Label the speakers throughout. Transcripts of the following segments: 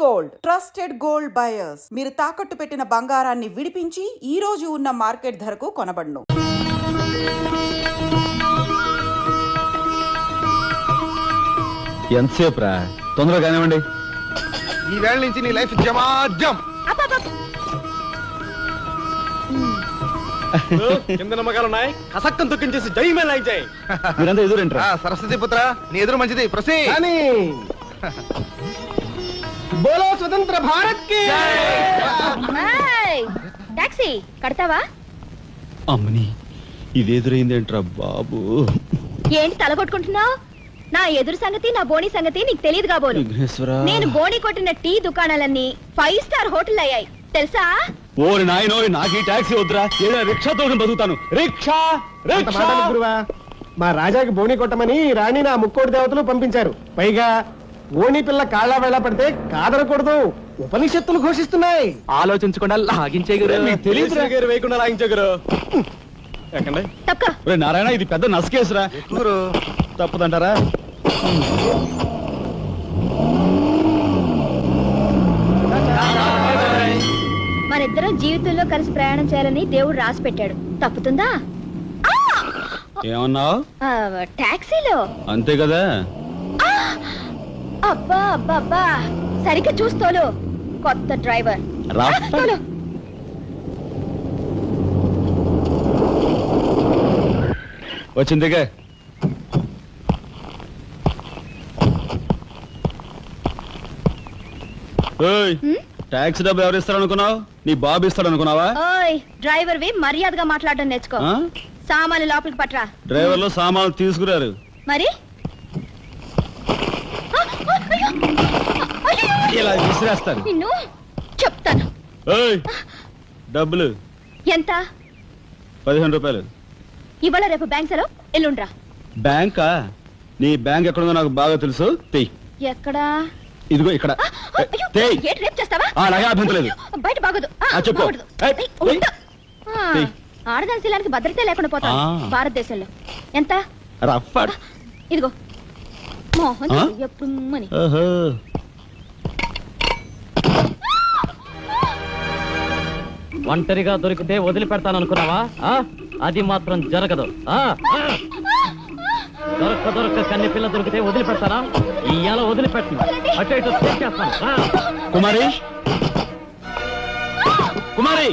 Speaker 1: Gold trusted gold buyers మీరు తాకట్టు పెట్టిన బంగారాన్ని విడిపించి ఈ రోజు ఉన్న మార్కెట్ ధరకు కొనబడును.
Speaker 2: ఎంతసేపు రా, తొందరగా కానివ్వండి.
Speaker 3: ఈ వేళ నుంచి నీ లైఫ్ జమాజం.
Speaker 4: కింద నమ్మకాలు ఉన్నాయి, కసక్కం తొక్కించేసి జై మే లైక్ జై.
Speaker 2: మీరంతా ఎదురేంట్రా?
Speaker 3: సరస్వతి పుత్ర, నీ ఎదురు మంచిది. ప్రసీ
Speaker 4: బోలో స్వతంత్ర భారత్ కి
Speaker 5: టాక్సీ కడతావా?
Speaker 2: అమ్మని, ఇది ఎదురైందేంట్రా బాబు?
Speaker 5: ఏంటి తలగొట్టుకుంటున్నావు? నా ఎదురు సంగతి, నా బోణి సంగతి నీకు తెలియదు కాబోలు. నేను బోణి కొట్టిన టీ దుకాణాలన్నీ 5 స్టార్ హోటల్ అయ్యాయి తెలుసా?
Speaker 2: ఓరి నాయనో, నాకు ఈ టాక్సీ వద్దురా, ఏదో రిక్షాతో బతుకుతాను. రిక్షా
Speaker 4: గురువా, మా రాజాకి బోణి కొట్టమని రాణి నా ముక్కోటి దేవతలు పంపించారు. పైగా ఓణి పిల్ల కాళ్ళ వేళ పడితే కాదనకూడదు, ఉపనిషత్తులు ఘోషిస్తున్నాయి.
Speaker 2: ఆలోచించకుండా లాగించే
Speaker 4: తెలియదు వేయకుండా లాగించగరు.
Speaker 2: నారాయణ, ఇది పెద్ద నసకేసురా. తప్పదంటారా?
Speaker 5: మనిద్దరం జీవితంలో కలిసి ప్రయాణం చేయాలని దేవుడు రాసి పెట్టాడు. తప్పుతుందా?
Speaker 2: ఏమన్నావు?
Speaker 5: టాక్సీలో
Speaker 2: అంతే కదా.
Speaker 5: అబ్బా అబ్బా అబ్బా, సరిగ్గా చూస్తోలు. కొత్త డ్రైవర్
Speaker 2: వచ్చిందిగా. టాక్సీ డబ్బు ఎవరు ఇస్తారు అనుకున్నావు? నీ బాబు ఇస్తాడు అనుకున్నావా?
Speaker 5: ఓయ్ డ్రైవర్ వి మర్యాదగా మాట్లాడడం నేర్చుకో. సామాన్లు లోపలికి పట్రా.
Speaker 2: డ్రైవర్లు సామాన్లు తీసుకురారు
Speaker 5: మరి
Speaker 2: ఇలా విసిరేస్తారు.
Speaker 5: నిన్ను చెప్తాను.
Speaker 2: డబ్బులు
Speaker 5: ఎంత?
Speaker 2: 15 రూపాయలు.
Speaker 5: ఇవాళ రేపు బ్యాంక్ సెలవు, ఎల్లుండ్రా.
Speaker 2: బ్యాంకా? నీ బ్యాంక్ ఎక్కడుందో నాకు బాగా తెలుసు.
Speaker 5: ఎక్కడా?
Speaker 2: ఇదిగో ఇక్కడ. అలాగే అభ్యంతలేదు.
Speaker 5: బయట బాగోదు. ఆడదాని శీలానికి భద్రత లేకుండా పోతాను భారతదేశంలో. ఎంత? ఇదిగో మోహన్ ఎప్పుడు.
Speaker 6: ఒంటరిగా దొరికితే వదిలిపెడతాను అనుకున్నావా? అది మాత్రం జరగదు. దొరక్క కన్ని పిల్ల దొరికితే వదిలిపెడతానా? ఇయ్యాల వదిలిపెట్టను. అటు ఇటు చేస్తాను.
Speaker 2: కుమారి, కుమారి,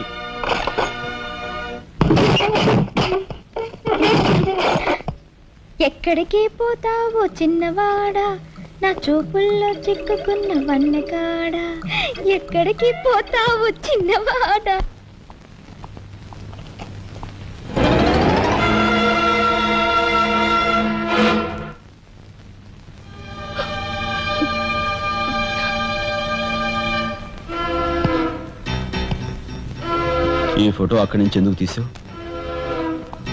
Speaker 5: ఎక్కడికి పోతావో చిన్నవాడా, నా చూపుల్లో చిక్కుకున్న వన్నెకాడా. ఎక్కడికి పోతావో చిన్నవాడా.
Speaker 2: ఈ ఫోటో అక్కడి నుంచి ఎందుకు తీసావు?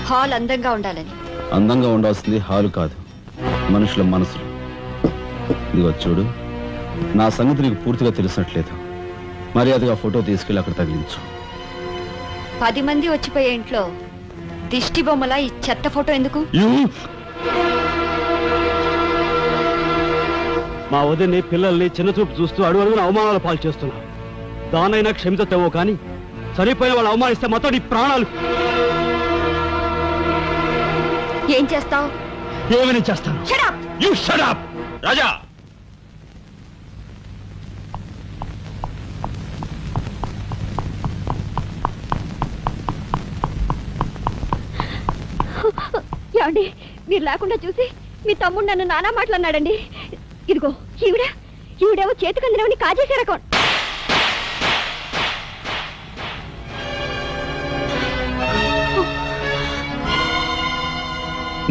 Speaker 5: హాల్ అందంగా ఉండాలని.
Speaker 2: అందంగా ఉండాల్సింది హాలు కాదు, మనుషుల మనసులు. ఇదిగో చూడు, నా సంగతి నీకు పూర్తిగా తెలిసినట్లేదు. మర్యాదగా ఫోటో తీసుకెళ్ళి అక్కడ తగిలించు.
Speaker 5: 10 మంది వచ్చిపోయే ఇంట్లో దిష్టి బొమ్మల ఈ చెత్త ఫోటో ఎందుకు?
Speaker 6: మా వదిని పిల్లల్ని చిన్న చూపు చూస్తూ అడుగున అవమానాలు పాలు చేస్తున్నా. దానైనా క్షమితేమో కానీ చనిపోయిన వాళ్ళు అవమానిస్తే మొత్తం నీ ప్రాణాలు.
Speaker 5: ఏం చేస్తావు?
Speaker 2: ఏమని చేస్తాను? You shut up! రాజా,
Speaker 5: ఏమండి, మీరు లేకుండా చూసి మీ తమ్ముడు నన్ను నానా మాట్లాడినాడండి. ఇదిగో ఈవిడేమో చేతికందినవని కాజేసే రకం.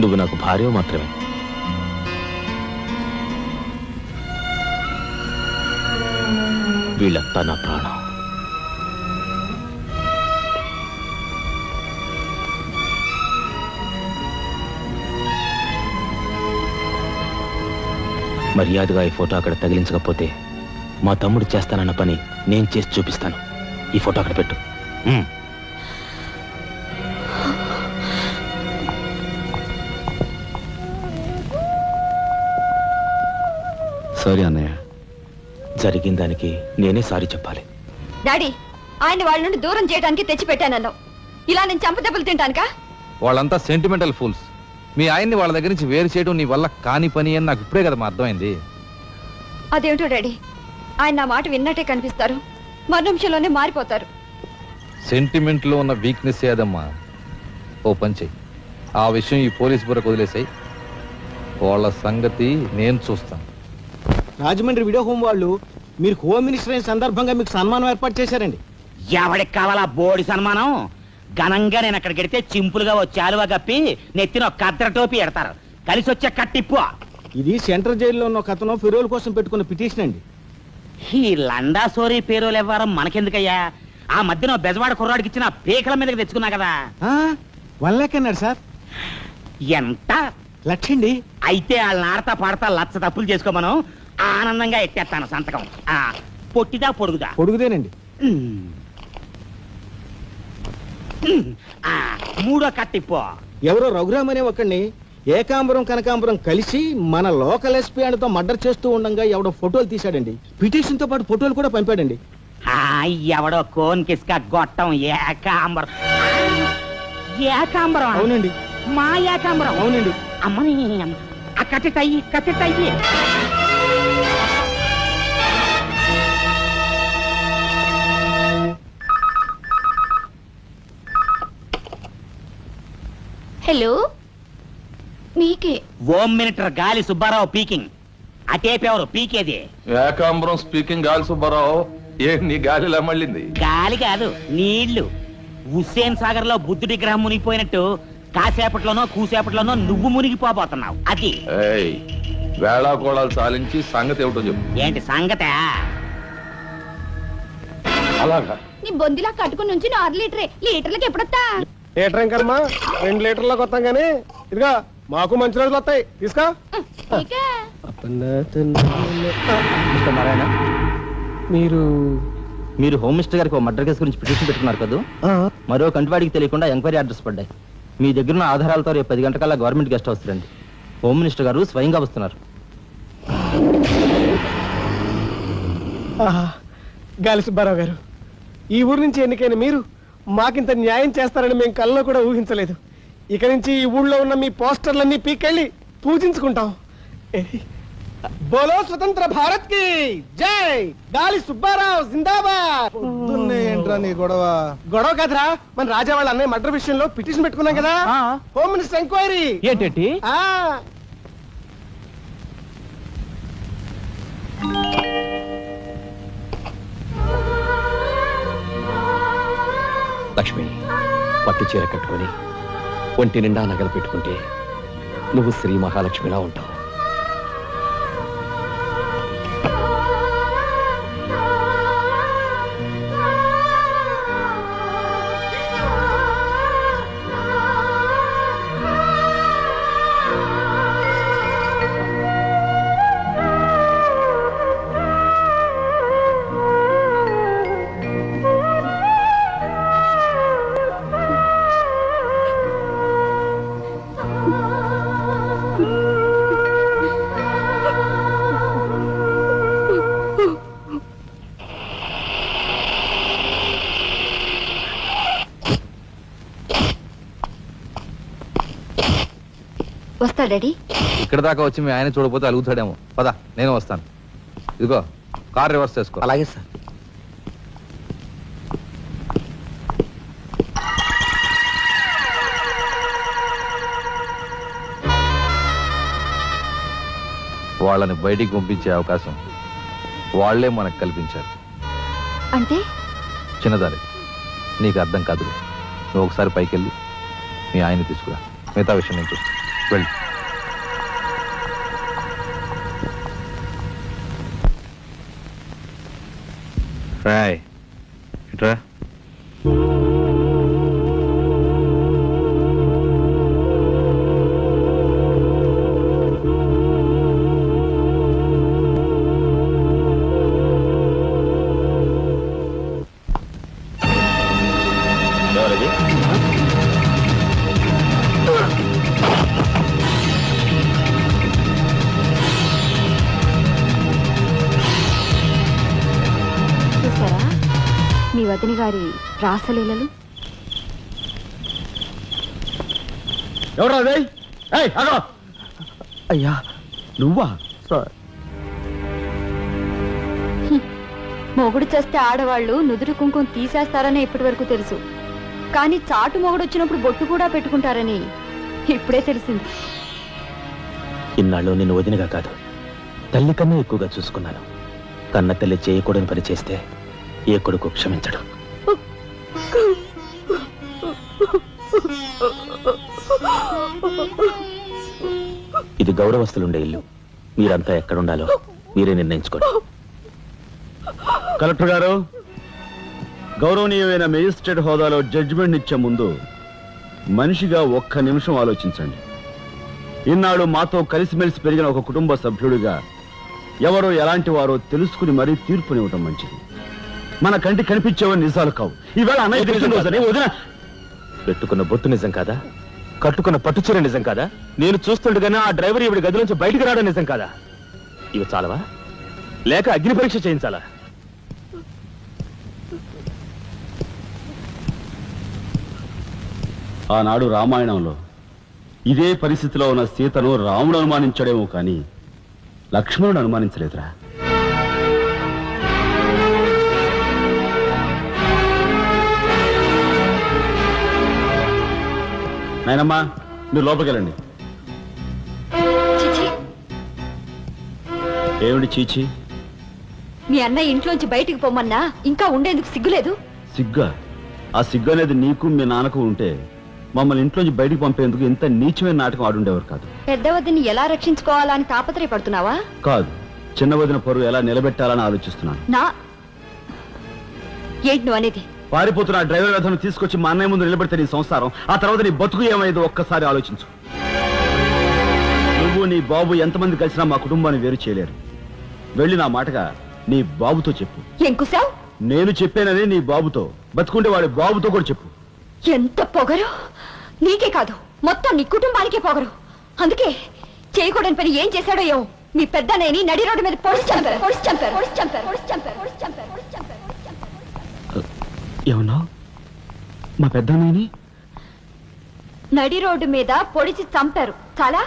Speaker 2: నువ్వు నాకు భార్య మాత్రమే. వీళ్ళంతా నా ప్రాణం. మర్యాదగా ఈ ఫోటో అక్కడ తగిలించకపోతే మా తమ్ముడు చేస్తానన్న పని నేను చేసి చూపిస్తాను. ఈ ఫోటో అక్కడ పెట్టు. సారీ అన్నయ్య,
Speaker 7: జరిగిన దానికి నేనే సారీ చెప్పాలి.
Speaker 5: డాడీ, ఆయన్ని వాళ్ళ నుండి దూరం చేయడానికి తెచ్చిపెట్టానన్నావు. ఇలా నేను చంపదెబ్బలు తింటానుకా?
Speaker 3: వాళ్ళంతా సెంటిమెంటల్ ఫూల్స్. మీ ఆయన్ని వాళ్ళ దగ్గర నుంచి వేరు చేయడం నీ వల్ల కాని పని అని నాకు ఇప్పుడే కదా అర్థమైంది.
Speaker 5: అదేమిటో డాడీ, ఆయన నా మాట విన్నట్టే కనిపిస్తారు, మరు నిమిషంలోనే మారిపోతారు.
Speaker 3: సెంటిమెంట్ లో ఉన్న వీక్నెస్ ఏదమ్మా. ఓ పని చెయ్యి, ఆ విషయం ఈ పోలీస్ బుర్రకు వదిలేసాయి. వాళ్ళ సంగతి నేను చూస్తాను.
Speaker 4: రాజమండ్రి వీడియో హోమ్ వాళ్ళు మీరు హోమ్ మినిస్టర్ అయిన సందర్భంగా మీకు సన్మానం ఏర్పాటు చేశారండి.
Speaker 8: ఎవడికి కావాలా బోడి సన్మానం? ఘనంగా నేను అక్కడికి వెడితే చింపులుగా ఓ చాలువా కప్పి నెత్తిన ఒక కద్దర టోపీ ఎడతారు. కలిసి వచ్చే కట్టిప్పు.
Speaker 4: ఇది సెంట్రల్ జైల్లో ఉన్న ఒక అతను ఫిరోల్ కోసం పెట్టుకున్న పిటిషన్ అండి.
Speaker 8: ఈ లండా సోరీ పేరోలు ఇవ్వడం మనకెందుకయ్యా? ఆ మధ్యన బెజవాడ కుర్రాడికి ఇచ్చిన పీకల మీదకి తెచ్చుకున్నా కదా.
Speaker 4: 1 lakh అన్నాడు సార్.
Speaker 8: ఎంత?
Speaker 4: 1,00,000 అండి.
Speaker 8: అయితే వాళ్ళని ఆడతా పాడతా లచ్చ తప్పులు చేసుకోమను, ఆనందంగా ఎట్టేస్తాను సంతకం. పొట్టిదా పొడుగుదా?
Speaker 4: పొడుగుదేనండి.
Speaker 8: మూడో కట్టిప్పు.
Speaker 4: ఎవరో రఘురామ్ అనే ఒకడిని ఏకాంబరం కనకాంబరం కలిసి మన లోకల్ ఎస్పీ అండ్తో మర్డర్ చేస్తూ ఉండగా ఎవడో ఫోటోలు తీశాడండి. పిటిషన్ తో పాటు ఫోటోలు కూడా పంపాడండి.
Speaker 8: ఎవడో కోన్ కిస్క గొట్టం ఏకాంబరం. ఏకాంబరం?
Speaker 4: అవునండి.
Speaker 8: మా ఏకాంబరం?
Speaker 4: అవునండి.
Speaker 8: అమ్మని కట్టెట్టయ్యి కట్టెట్టయ్యి.
Speaker 5: హలో, మీకే.
Speaker 8: హోమ్ మినిస్టర్ గాలి సుబ్బారావు పీకింగ్. అటేపెవరు పీకేది?
Speaker 3: ఏకాంబరం స్పీకింగ్. గాలి సుబ్బారావు, ఏ నీ గాలిలా మళ్ళింది?
Speaker 8: గాలి కాదు, నీళ్లు. హుస్సేన్ సాగర్ లో బుద్ధుడి గ్రహం మునిగిపోయినట్టు కాసేపట్లోనో కూసేపట్లోనో నువ్వు మునిగిపోబోతున్నావు. అది
Speaker 3: వేళాకోళాలు సాలించి సంగతి ఏమిటో చెప్పు.
Speaker 8: ఏంటి సంగతే?
Speaker 3: అలాగా
Speaker 5: నీ బొందిలా కట్టుకుని నుంచి 6 లీటర్లకి ఎప్పుడొస్తా?
Speaker 4: లీటర్ ఇంకమ్మా 2 లీటర్లకు వస్తాం కానీ ఇదిగా మాకు మంచి రోజులు వస్తాయి. తీసుకో.
Speaker 5: మీకే.
Speaker 7: నారాయణ,
Speaker 4: మీరు
Speaker 7: మీరు హోమ్ మినిస్టర్ గారికి ఒక మర్డర్ కేసు గురించి పిటిషన్ పెట్టుకున్నారు కదా. మరో కంటివాడికి తెలియకుండా ఎంక్వైరీ అడ్రస్ పడ్డాయి. మీ దగ్గర ఉన్న ఆధారాలతో రేపు 10 గంటకల్లా గవర్నమెంట్ గెస్ట్ హౌస్ రండి. హోమ్ మినిస్టర్ గారు స్వయంగా వస్తున్నారు.
Speaker 4: గాలి సుబ్బారావు గారు, ఈ ఊరు నుంచి ఎన్నికైన మీరు మాకింత న్యాయం చేస్తారని మేము కల్లో కూడా ఊహించలేదు. ఇక నుంచి ఈ ఊళ్ళో ఉన్న మీ పోస్టర్లన్నీ పీకెళ్ళి పూజించుకుంటాం. బోలో స్వతంత్ర భారత్ కి జై. గాలి సుబ్బారావు జిందాబాద్.
Speaker 3: ఏంట్రా నీ గొడవ?
Speaker 4: గొడవ కాదురా, మన రాజా వాళ్ళ అన్నయ్య మర్డర్ విషయంలో పిటిషన్ పెట్టుకున్నాం కదా. Home minister enquiry.
Speaker 7: ఏంటి?
Speaker 9: లక్ష్మి, పట్టు చీర కట్టుకొని ఒంటి నిండా నగలు పెట్టుకుంటే నువ్వు శ్రీ మహాలక్ష్మిలా ఉంటావు.
Speaker 5: వస్తా డాడీ.
Speaker 3: ఇక్కడ దాకా వచ్చి మీ ఆయన చూడపోతే అలుగుతాడేమో. పద, నేను వస్తాను. ఇదిగో కార్ రివర్స్ చేసుకో.
Speaker 9: అలాగే సార్.
Speaker 3: వాళ్ళని బయటికి పంపించే అవకాశం వాళ్లే మనకు కల్పించారు.
Speaker 5: అంటే
Speaker 3: చిన్నదారి, నీకు అర్థం కాదు. నువ్వు ఒకసారి పైకి వెళ్ళి మీ ఆయన తీసుకురా. మిగతా విషయం నేను చూస్తాను. వెళ్ళి రాయ్ ఇట్రా.
Speaker 5: మీ వదిన గారి రాసలీలలు?
Speaker 2: ఎవరా
Speaker 7: అయ్యా
Speaker 2: నువ్వా?
Speaker 7: సార్,
Speaker 5: మొగుడు చేస్తే ఆడవాళ్ళు నుదురు కుంకుమ తీసేస్తారని ఇప్పటి వరకు తెలుసు, కానీ చాటు మొగుడు వచ్చినప్పుడు బొట్టు కూడా పెట్టుకుంటారని ఇప్పుడే తెలిసింది.
Speaker 7: ఇన్నాళ్ళు నిన్ను వదినగా కాదు, తల్లి కన్నా ఎక్కువగా చూసుకున్నాను. కన్న తల్లి చేయకూడని పని చేస్తే ఏ కొడుకు క్షమించడు. ఇది గౌరవస్తులుండే ఇల్లు. మీరంతా ఎక్కడుండాలో మీరే నిర్ణయించుకోండి.
Speaker 2: కలెక్టర్ గారు, గౌరవనీయమైన మేజిస్ట్రేట్ హోదాలో జడ్జిమెంట్ ఇచ్చే ముందు మనిషిగా ఒక్క నిమిషం ఆలోచించండి. ఇన్నాళ్ళు మాతో కలిసిమెలిసి పెరిగిన ఒక కుటుంబ సభ్యుడిగా ఎవరో ఎలాంటి వారో తెలుసుకుని మరీ తీర్పునివ్వటం మంచిది. మన కంటి కనిపించేవని నిజాలు కావు. ఈవేళ అన్నయ్య పుట్టినరోజని వదిన
Speaker 7: పెట్టుకున్న బొట్టు నిజం కాదా? కట్టుకున్న పట్టుచీర నిజం కాదా? నేను చూస్తుండగానే ఆ డ్రైవర్ ఇవిడి గది నుంచి బయటికి రావడం నిజం కాదా? ఇవి చాలవా, లేక అగ్ని పరీక్ష చేయించాలా?
Speaker 2: ఆనాడు రామాయణంలో ఇదే పరిస్థితిలో ఉన్న సీతను రాముడు అనుమానించాడేమో కానీ లక్ష్మణుడు అనుమానించలేదురా. నాయనమ్మా, మీరు లోపలికి వెళ్ళండి. ఏమిటి చీచి?
Speaker 5: మీ అన్నయ్య ఇంట్లోంచి బయటికి పొమ్మన్నా ఇంకా ఉండేందుకు సిగ్గులేదు?
Speaker 2: సిగ్గా? ఆ సిగ్గు అనేది నీకు మీ నాన్నకు ఉంటే మమ్మల్ని ఇంట్లోంచి బయటికి పంపేందుకు ఇంత నీచమైన నాటకం ఆడుండేవారు కాదు.
Speaker 5: పెద్ద వదిని ఎలా రక్షించుకోవాలా అని తాపత్రయపడుతున్నావా?
Speaker 2: కాదు, చిన్న వదిన పరువు ఎలా నిలబెట్టాలని ఆలోచిస్తున్నాను.
Speaker 5: ఏంటి నువ్వు అనేది?
Speaker 2: పారిపోతున్న డ్రైవర్ వ్యధను తీసుకొచ్చి మా అన్నయ్య ముందు నిలబెడితే నీ సంసారం, ఆ తర్వాత నీ బతుకు ఏమైందో ఒక్కసారి ఆలోచించు. నువ్వు నీ బాబు ఎంతమంది కలిసినా మా కుటుంబాన్ని వేరు చేయలేరు. వెళ్ళి నా మాటగా నీ బాబుతో చెప్పు.
Speaker 5: ఏం కుసావ్?
Speaker 2: నేను చెప్పానని నీ బాబుతో, బతుకుంటే వాడి బాబుతో కూడా చెప్పు.
Speaker 5: ఎంత పొగరు! నీకే కాదు, మొత్తం నీ కుటుంబానికే పొగరు. అందుకే చేయకూడని పని ఏం చేశాడో ఏమో మీ పెద్దనేని నడి రోడ్డు మీద పొడిచి చంపారు.
Speaker 2: ఏమన్నా? మా పెద్దనేని
Speaker 5: నడి రోడ్డు మీద పొడిచి చంపారు. చాలా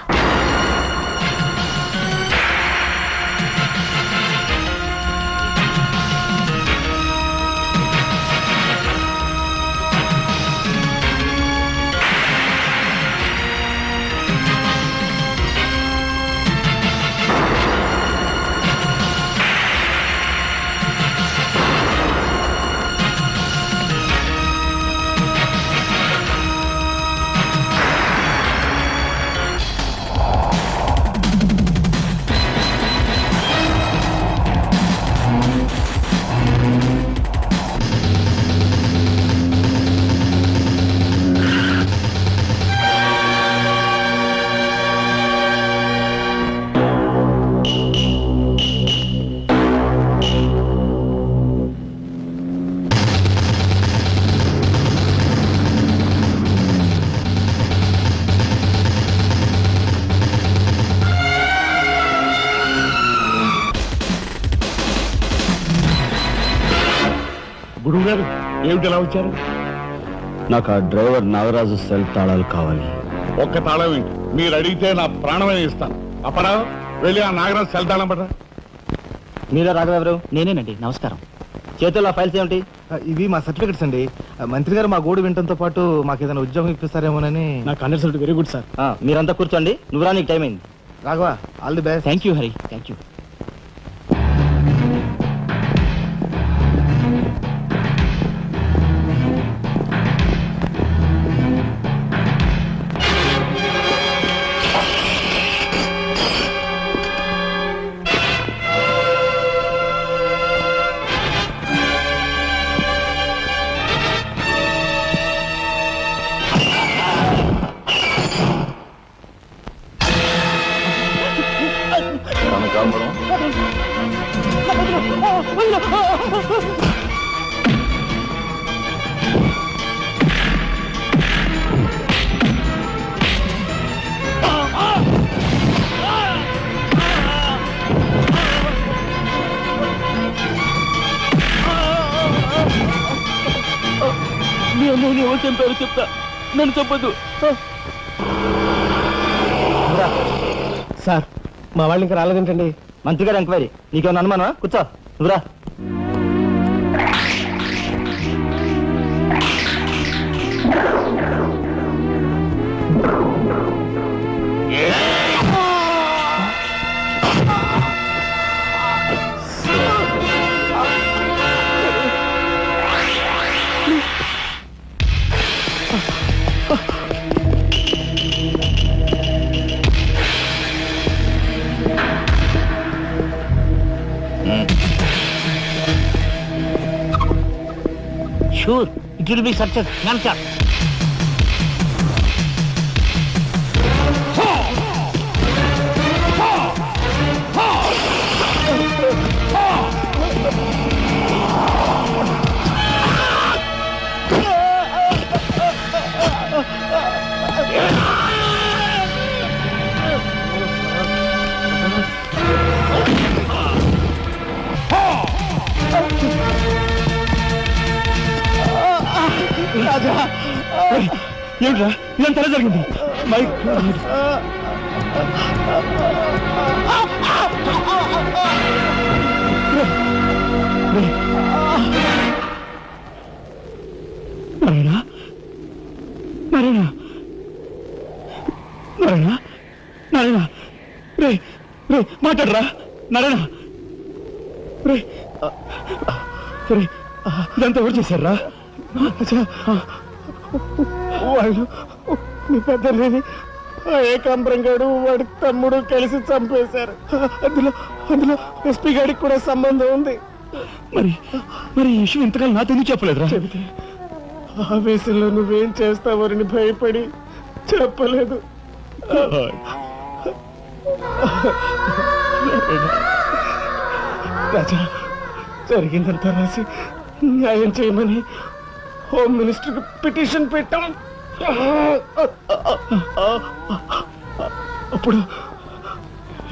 Speaker 10: గురువు గారు, ఏమిటి ఎలా వచ్చారు?
Speaker 2: నాకు ఆ డ్రైవర్ నాగరాజు సెల్ తాళాలు కావాలి.
Speaker 10: ఒక్క తాళం ఏంటి, మీరు అడిగితే నా ప్రాణమే ఇస్తాను. అపరావు, వెళ్ళి ఆ నాగరాజు సెల్ తాళం పడరా.
Speaker 7: మీరే రాఘవెవరు? నేనేనండి. నమస్కారం. చేతుల్లో ఫైల్స్ ఏమిటి?
Speaker 11: ఇవి మా సర్టిఫికెట్స్ అండి. మంత్రి గారు మా గోడు వినటంతో పాటు మాకు ఏదైనా ఉద్యోగం ఇప్పిస్తారేమోనని.
Speaker 4: నా కండక్ట్ వెరీ గుడ్ సార్.
Speaker 7: మీరంతా కూర్చోండి. నువ్వు రా, నీకు టైం అయింది.
Speaker 11: Raghava, all the best.
Speaker 7: Thank you Hari, thank you.
Speaker 6: అన్నయ్యని ఎవరు చంపారో చెప్తా, నన్ను చెప్పద్దు.
Speaker 4: సార్ మా వాళ్ళు ఇంకా రాలేదేంటండి?
Speaker 7: మంత్రి గారు ఎంక్వైరీ, నీకేమన్నా అనుమానమా? కూర్చో, నువ్వురా.
Speaker 8: Sure, it will be success. Answer.
Speaker 4: రాజా, ఏమిట్రా ఇదంతా జరిగింది? నారాయణ, నారాయణ, నారాయణ, నారాయణ, రే రే మాట్లాడరా నారాయణ, రే రే ఇదంతా ఎవరు చేశారా? వాళ్ళు మీ పెద్దలేని ఏకాంబరం గారు వాడి తమ్ముడు కలిసి చంపేశారు. అందులో అందులో ఎస్పీ గారికి కూడా సంబంధం ఉంది. మరి మరి ఈ విషయం ఇంతకాలం నాతో ఎందుకు చెప్పలేదురా? చెబితే ఆవేశంలో నువ్వేం చేస్తావని భయపడి చెప్పలేదు. రాజా, జరిగిందంతా రాసి న్యాయం చేయమని హోమ్ మినిస్టర్ పిటిషన్ పెట్టాం. అప్పుడు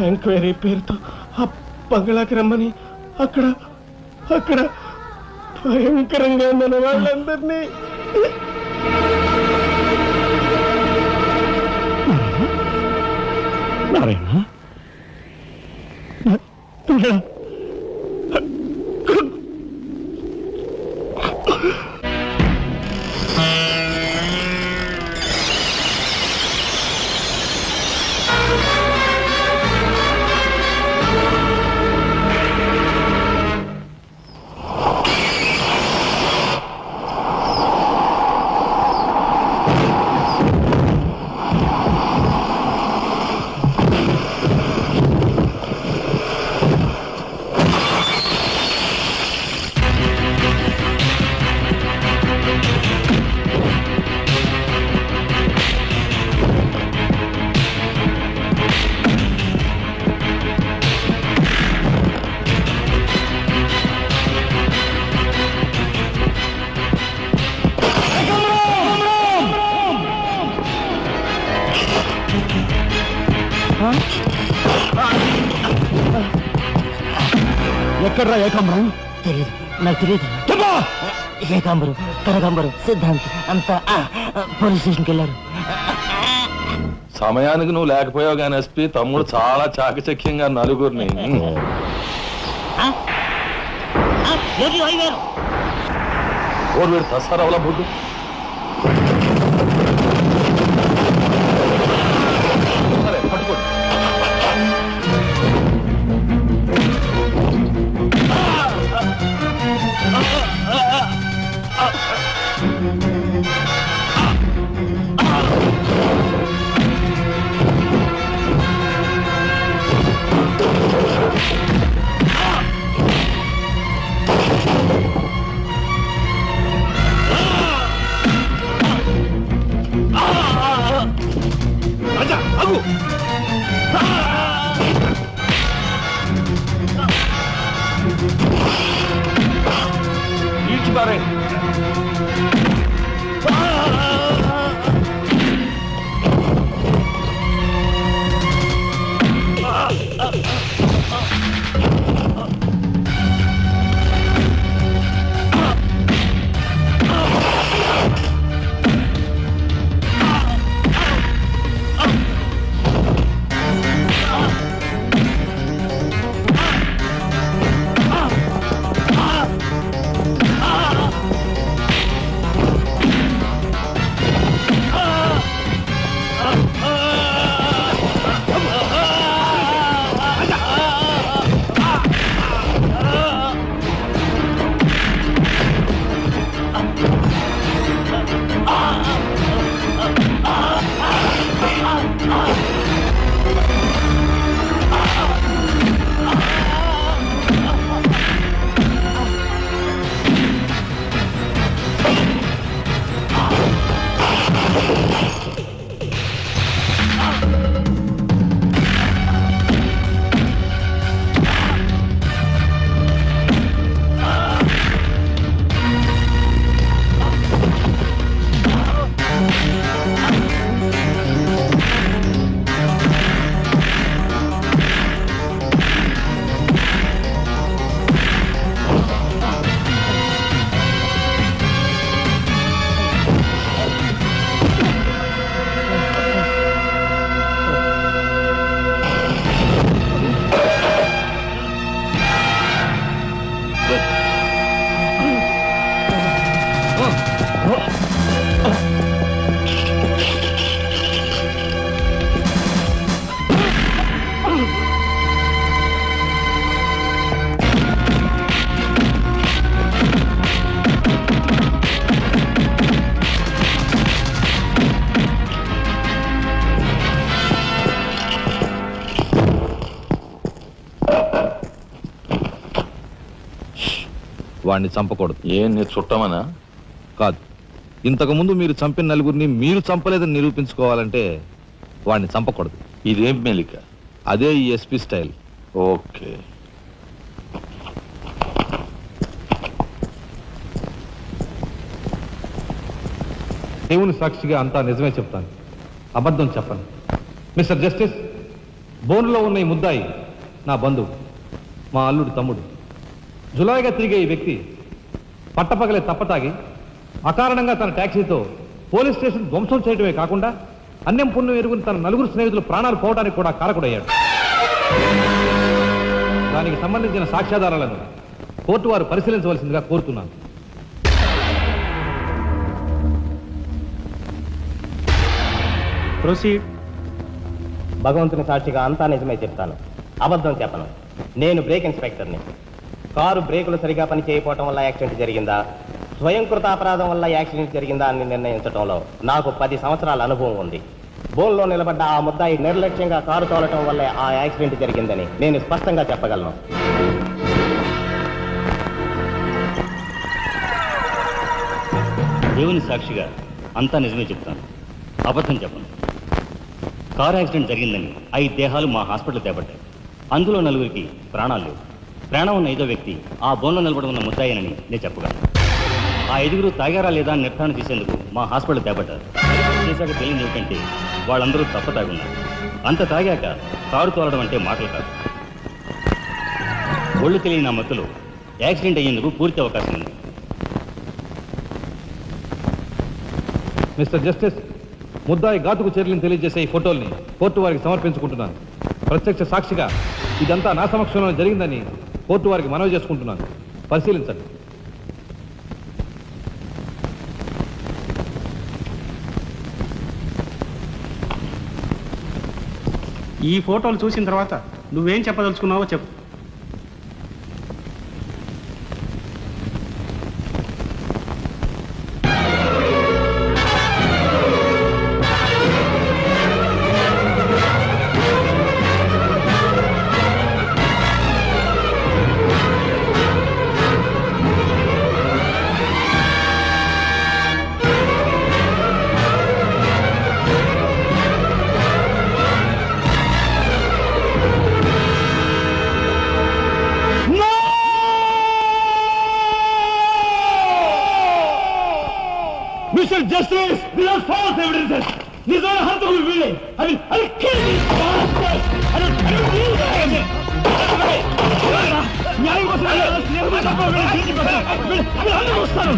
Speaker 4: ఎంక్వైరీ పేరుతో ఆ బంగ్లాకి రమ్మని అక్కడ అక్కడ భయంకరంగా మన వాళ్ళందరినీ నారాయణ, ఎక్కడ్రా ఏకాంబరం?
Speaker 8: తెలియదు, నాకు తెలియదు. ఏకాంబరం, కనకాంబరం, సిద్ధాంత్ అంతా పోలీస్ స్టేషన్కి వెళ్ళారు.
Speaker 3: సమయానికి నువ్వు లేకపోయావు కానీ ఎస్పీ తమ్ముడు చాలా చాకచక్యంగా నలుగురిని ఓడు వీడు తసారవలా బుడ్డు. పట్టుకోండి. వాడిని చంపకూడదు.
Speaker 9: ఏం నీ చుట్టమనా?
Speaker 3: కాదు, ఇంతకుముందు మీరు చంపిన నలుగురిని మీరు చంపలేదని నిరూపించుకోవాలంటే వాడిని చంపకూడదు.
Speaker 9: ఇదేం మెలిక?
Speaker 3: అదే ఈ ఎస్పీ స్టైల్.
Speaker 9: ఓకే.
Speaker 3: దేవుని సాక్షిగా అంతా నిజమే చెప్తాను, అబద్ధం చెప్పను. మిస్టర్ జస్టిస్, బోన్లో ఉన్న ఈ ముద్దాయి నా బంధువు, మా అల్లుడు తమ్ముడు. జులాయిగా తిరిగే ఈ వ్యక్తి పట్టపగలే తప్పతాగి అకారణంగా తన ట్యాక్సీతో పోలీస్ స్టేషన్ ధ్వంసం చేయడమే కాకుండా అన్యం పుణ్యం ఎరుగుని తన నలుగురు స్నేహితులు ప్రాణాలు పోవడానికి కూడా కారకుడయ్యాడు. దానికి సంబంధించిన సాక్ష్యాధారాలను కోర్టు వారు పరిశీలించవలసిందిగా కోరుతున్నాను.
Speaker 4: ప్రొసీడ్.
Speaker 12: భగవంతుని సాక్షిగా అంతా నిజమే చెప్తాను, అబద్ధం చెప్పను. నేను బ్రేక్ ఇన్స్పెక్టర్ని. కారు బ్రేకులు సరిగా పని చేయకపోవటం వల్ల యాక్సిడెంట్ జరిగిందా, స్వయంకృత అపరాధం వల్ల యాక్సిడెంట్ జరిగిందా అని నిర్ణయించడంలో నాకు 10 సంవత్సరాల అనుభవం ఉంది. బోన్లో నిలబడ్డ ఆ ముద్దాయి నిర్లక్ష్యంగా కారు తోలటం వల్లే ఆ యాక్సిడెంట్ జరిగిందని నేను స్పష్టంగా చెప్పగలను.
Speaker 13: దేవుని సాక్షిగా అంతా నిజమే చెప్తాను, అబద్ధం చెప్పను. కారు యాక్సిడెంట్ జరిగిందని 5 దేహాలు మా హాస్పిటల్ తేబడ్డాయి. అందులో 4గురికి ప్రాణాలు లేవు. ప్రాణం ఉన్న 5వ వ్యక్తి ఆ బోన్లో నిలబడి ఉన్న ముద్దాయనని నేను చెప్పగలను. ఆ 5గురు తాగారా లేదా అని నిర్ధారణ చేసేందుకు మా హాస్పిటల్ తేబడ్డారు. చేశాక తెలియదు ఏమిటంటే వాళ్ళందరూ తప్ప తాగున్నారు. అంత తాగాక కారు తోలడం అంటే మాటలు కాదు. ఒళ్ళు తెలియని నా మత్తులో యాక్సిడెంట్ అయ్యేందుకు పూర్తి అవకాశం ఉంది.
Speaker 3: మిస్టర్ జస్టిస్, ముద్దాయి ఘాతుకు చర్యలను తెలియజేసే ఈ ఫోటోల్ని కోర్టు వారికి సమర్పించుకుంటున్నాను. ప్రత్యక్ష సాక్షిగా ఇదంతా నా సమక్షంలో జరిగిందని కోర్టు వారికి మనవి చేసుకుంటున్నాను. పరిశీలించండి.
Speaker 4: ఈ ఫోటోలు చూసిన తర్వాత నువ్వేం చెప్పదలుచుకున్నావో చెప్పు.
Speaker 6: Mr. Justice, these are false evidences. These are hurtful feelings. I'll kill these bastards. I don't need them. న్యాయం కోసం వస్తాను.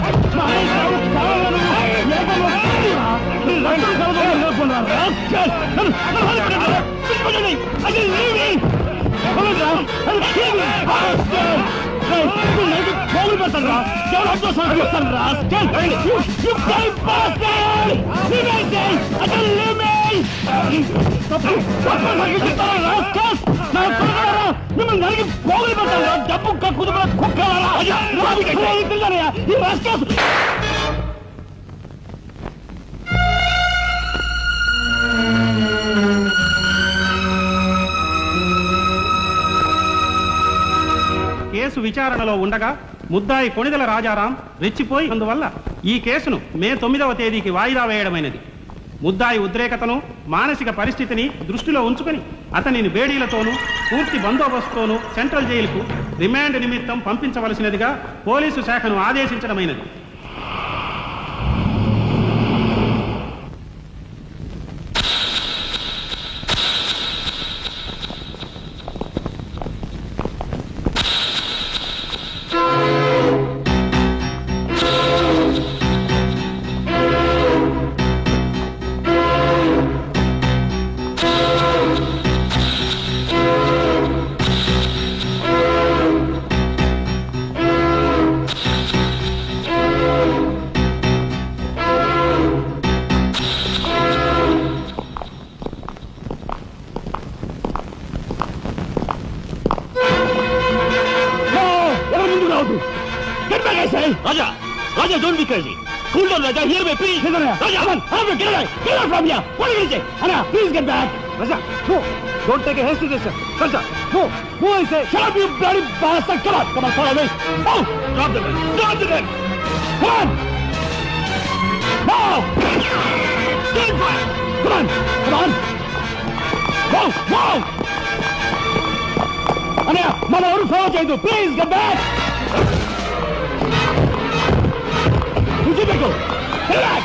Speaker 6: పోగులు పెడతాను మిమ్మల్ని నరికి పోగులు పెడతాను. డబ్బు కుదురు కుక్కలారా ఈ రాష్ట్రం. కేసు విచారణలో ఉండగా ముద్దాయి కొణిదెల రాజారాం రెచ్చిపోయి అందువల్ల ఈ కేసును మే 9వ తేదీకి వాయిదా వేయడమైనది. ముద్దాయి ఉద్రేకతను, మానసిక పరిస్థితిని దృష్టిలో ఉంచుకొని అతనిని బేడీలతోనూ పూర్తి బందోబస్తుతోనూ సెంట్రల్ జైలుకు రిమాండ్ నిమిత్తం పంపించవలసినదిగా పోలీసు శాఖను ఆదేశించడమైనది.
Speaker 13: రాజా, రాజా, don't be crazy.
Speaker 8: Cool down Raja, here me please. Raja, get out from here. What are you saying? Anna, please get back.
Speaker 11: Raja, no, don't take a hasty decision. Raja, no, no, I say.
Speaker 8: Shut up, you bloody bastard. Come on, follow me. Oh, drop the gun. Drop the gun. Come on. Now. Stand fire. Come on. Come on. Go, go. Anna, మన ఎవరు follow చేయదు. Please get back. Go. Get back.